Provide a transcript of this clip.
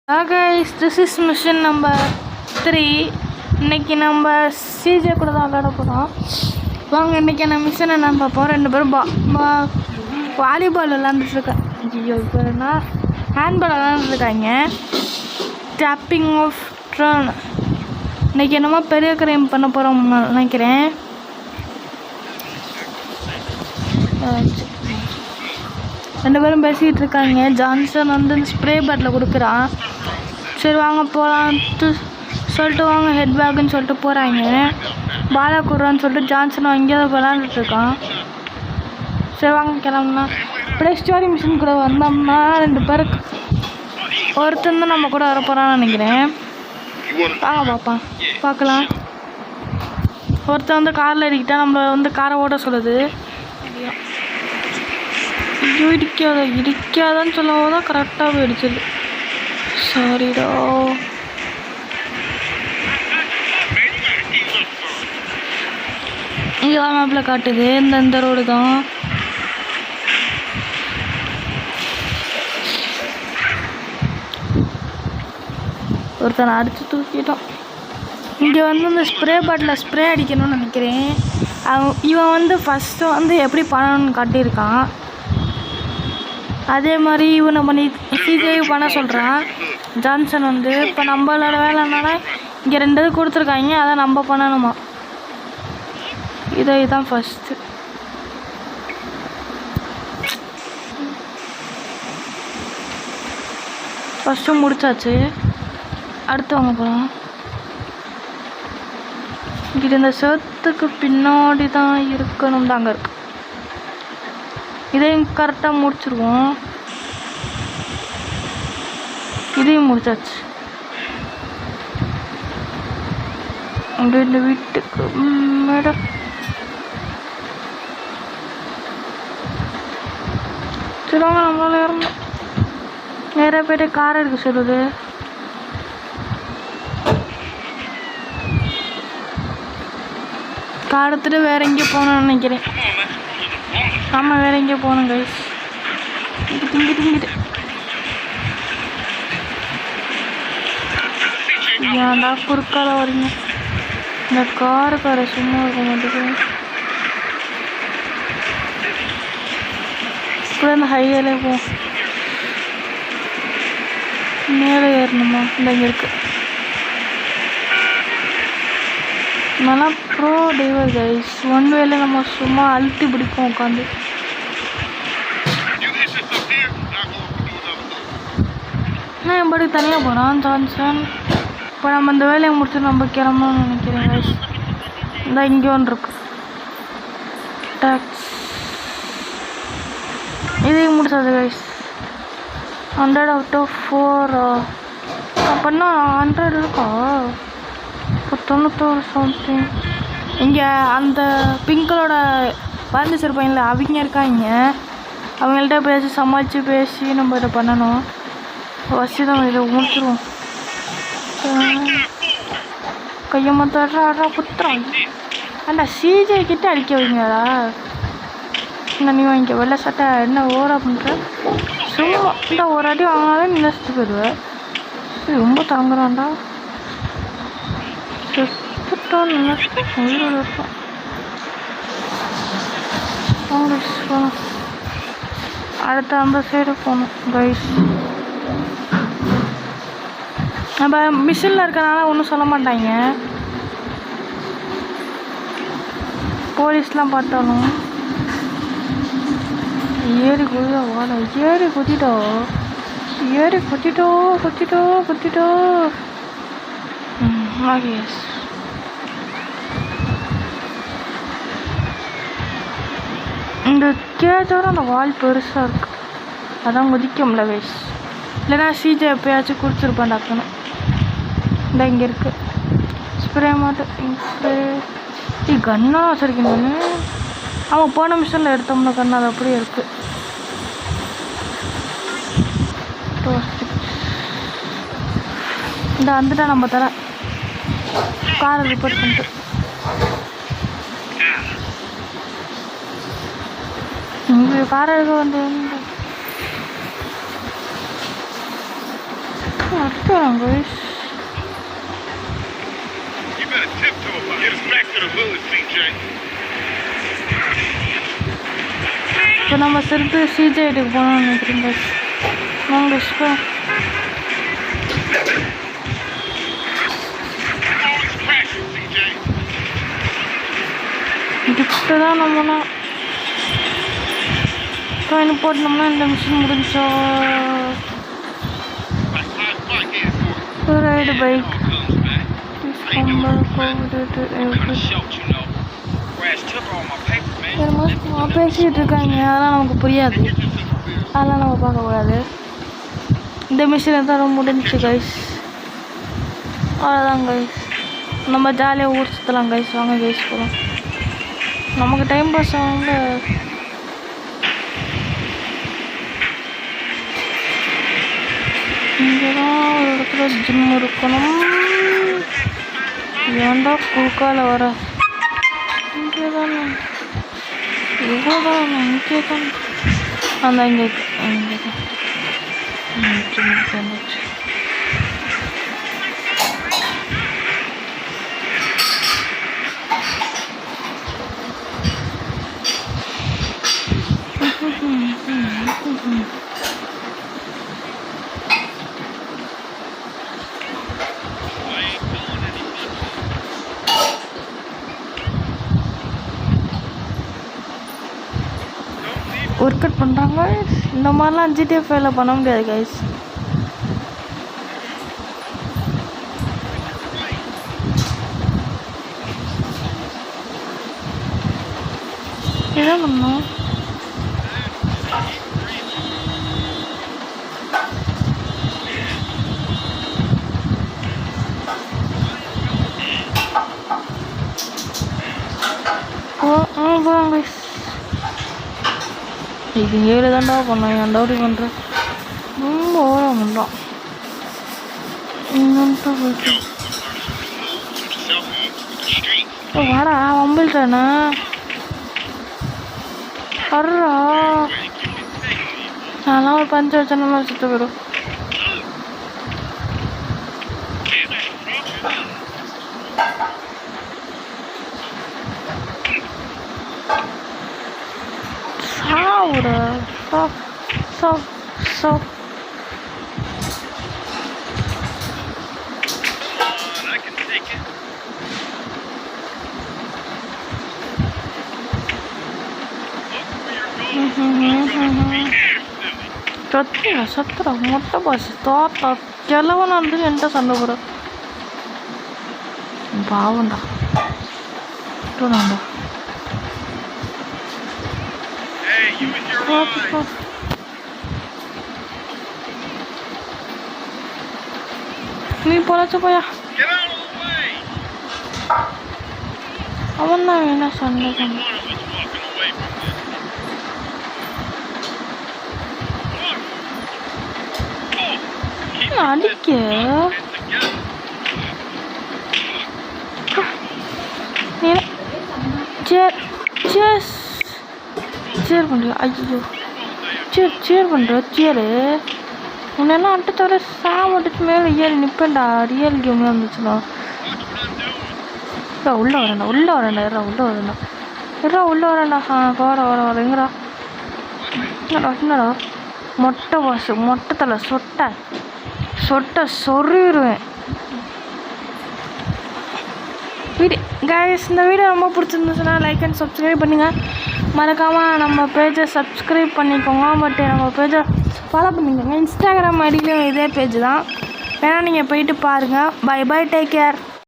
guys, this is mission number 3. இன்னைக்கு நம்ம CJ கூட தான் விளையாட போகிறோம். வாங்க இன்றைக்கி என்ன மிஷன் என்னன்னு பார்ப்போம். 2 பேரும் வாலிபால் விளாண்டுருக்காங்க. ஐயோ இப்போ என்ன ஹேண்ட்பால் விளாண்டுருக்காங்க. Tapping of drone. இன்றைக்கி என்னமோ பெரிய கிரைம் பண்ண போகிறோம் நினைக்கிறேன். ரெண்டு பேரும் பேசிக்கிட்டு இருக்காங்க. ஜான்சன் வந்து ஸ்ப்ரே பாட்டில் கொடுக்குறான். சரி வாங்க போகலான்ட்டு சொல்லிட்டு வாங்க ஹெட் பேக்குன்னு சொல்லிட்டு போகிறாங்க. பாலா கொடுறான்னு சொல்லிட்டு ஜான்சன் அங்கேயே விளாண்டுட்ருக்கான். சரி வாங்க கிளம்புலாம். அப்படியே ஸ்டோரி மிஷின் கூட வந்தோம்னா 2 பேருக்கு ஒருத்தன் தான் நம்ம கூட வர போகிறான்னு நினைக்கிறேன். வாங்க பார்க்கலாம். ஒருத்தன் வந்து காரில் ஏறிக்கிட்டா நம்மளை வந்து காரை ஓட்ட சொல்லுது. இடிக்காதான்னு சொல்லும் போது தான் கரெக்டாக போயிடுச்சுது. சாரிடா. இங்கே மேப்பில் காட்டுது. இந்த ரோடு தான். ஒருத்தனை அடித்து தூக்கிட்டோம். இங்கே வந்து இந்த ஸ்ப்ரே பாட்டில் ஸ்ப்ரே அடிக்கணும்னு நினைக்கிறேன். இவன் வந்து ஃபஸ்ட்டு வந்து எப்படி பண்ணணும்னு காட்டியிருக்கான். அதே மாதிரி இவனை பண்ணி சிஜேவி பண்ண சொல்கிறான் ஜான்சன் வந்து. இப்போ நம்மளோட வேலை என்னன்னா இங்கே 2 இது கொடுத்துருக்காங்க, அதை நம்ம பண்ணணுமா. இதுதான் ஃபஸ்ட்டு முடிச்சாச்சு. அடுத்தவங்க போகலாம். இங்கே இந்த செத்துக்கு பின்னாடி தான் இருக்கணும் தாங்க இருக்கு. இதையும் கரெக்டாக முடிச்சிருவோம். இதையும் முடிச்சாச்சு. அப்படியே இந்த வீட்டுக்கு மேடம் சொல்லுவாங்க. நம்மளால இறந்தோம். நேராக போய்ட்டு கார் எடுக்க சொல்லுது. கார் எடுத்துட்டு வேற எங்கேயும் போகணும்னு நினைக்கிறேன். ஆமாம் வேற எங்கேயும் போகணும் கைஸ். திங்கிட்டு ஏன்டா குறுக்கால வரீங்க. இந்த காரை சும்மா இருக்க மாட்டேங்குது. இப்போ இந்த ஹைவேலே போவோம். மேலே ஏறணுமா? இந்த இங்கே இருக்கு. நல்லா ப்ரோ டிரைவர் கைஸ். 1 வேல நம்ம சும்மா அழுத்தி பிடிப்போம் உட்காந்து. நான் என் படி தனியாக போகிறான் ஜான்சன். இப்போ நம்ம இந்த வேலையை முடிச்சு நம்ம கிளம்பணும்னு நினைக்கிறேன் கைஸ். இந்த இங்கே ஒன்று இருக்கு டாக்ஸ். இதையும் முடிச்சாது கைஸ். 100 out of 4 அப்படின்னா 100 இருக்கா? 91 சம்திங். இங்கே அந்த பிங்கலோட பறந்துச்சிருப்பாங்கல்ல அவங்க இருக்காங்க. அவங்கள்ட்ட பேசி சமாளித்து பேசி நம்ம இதை பண்ணணும். வச்சு தான் இதை முடிச்சிடுவோம். கையை மொத்தம் குத்துறோம். அண்டா சிஜே கிட்ட அடிக்க வைங்களா? என்ன நீ வாங்கிக்க வெள்ளை சட்டை என்ன ஓரா பண்ணுற? சும்மா இந்த ஒரு அடி வாங்கினாலே நீ நசிட்டு போயிடுவேன். ரொம்ப தாங்குறான்டா. அடுத்த அந்த சைடு போகணும் கைஸ். நம்ம மிஷினில் இருக்கனால ஒன்றும் சொல்ல மாட்டாங்க. போலீஸ்லாம் பார்த்தாலும் ஏறி குதிடா வாடா. ஏறி குதிட்டோ. ஆகியஸ். இந்த கேஜோட அந்த வால் பெருசாக இருக்குது. அதான் குதிக்க முடியல கைஸ். இல்லைனா சிஜே எப்போயாச்சும் குடிச்சிருப்பேன் டக்குன்னு. இந்த இங்கே இருக்குது ஸ்ப்ரே மாட்டேன். ஸ்ப்ரே கன்னாக வச்சுருக்கேன் நான். அவன் போன மிஷனில் எடுத்தோம்னா கண்ணு அது அப்படியே இருக்குது. இந்த வந்துட்டா நம்ம தர காரை ரிப்பேர் பண்ணிட்டு இங்கே காரை வந்து அடிக்கிறாங்க கைஸ். இப்போ நம்ம திருப்பி சிஜேட்டுக்கு போகணும்னு நினைக்கிறேன் கைஸ். வாங்க இப்போ கிட்ட தான் நம்மனா காயின் போட்டோம்னா இந்த மிஷின் முடிஞ்சா ரைடு பைக் பேசிக்கிட்டு இருக்காங்க, அதெல்லாம் நமக்கு புரியாது, அதெல்லாம் நம்ம பார்க்கக்கூடாது. இந்த மிஷின் தான் ரொம்ப முடிஞ்சிச்சு கைஸ். அவ்வளோதான் கைஸ், நம்ம ஜாலியாக ஊர் சுற்றலாம் கைஸ். வாங்க கைஸ் போகலாம். நமக்கு டைம் பாஸ் ஆகுங்க. இங்கே தான் ஒரு இடத்துல ஜிம் இருக்கணும். ஏன்டா குறுக்கால வர? இங்கே தானே, இவ்வளோதான் இங்கே தான். அந்த இங்கே இங்கே தான் வந்துச்சு. ஒர்க் அவுட் பண்ணுறாங்க. இந்த மாதிரிலாம் ஜிடிஎஃப்ல பண்ண முடியாது கைஸ். என்ன பண்ணோம்? போகலாம் கைஸ். இது ஏழு தாண்டா பண்ணேன், ஏன்டா அப்படி பண்ணுறேன்? ரொம்ப ஓரம் பண்ணுறான். வாடா வம்பில்ட்டானே வர்றா. நான்லாம் ஒரு பஞ்சு வச்சேன்னா சுத்த போயிடும். சாவுடா சாவ். சத்துறா மொட்டை பாசு தோட்டா கிழவனா இருந்து என்கிட்ட சண்டை போட பாவண்டா. நீ பொழைச்ச போயா. அவன் தான் வேணா சண்டை பண்ண. அடிக்க சேர் பண்ணுற. ஐயோ சேர் பண்ணுற சேரு உன்னெல்லாம் அட்டு தவிர சாப்பிட்டுட்டு மேலே ஏறி நிற்பேன்டா. ரியல் கேம்லாம் இருந்துச்சுடா. உள்ளே வரேன்டா வர எங்கடா? என்னடா மொட்டை வாசு மொட்டை தலை சொட்டை சொருவிடுவேன். கைஸ், இந்த வீடியோ ரொம்ப பிடிச்சிருந்துச்சுன்னா லைக் அண்ட் சப்ஸ்கிரைப் பண்ணுங்கள். மறக்காமல் நம்ம பேஜை சப்ஸ்கிரைப் பண்ணிக்கோங்க. பட் நம்ம பேஜை ஃபாலோ பண்ணிக்கோங்க. இன்ஸ்டாகிராம் ஐடியிலும் இதே பேஜ் தான், வேணால் நீங்கள் போயிட்டு பாருங்கள். Bye take care.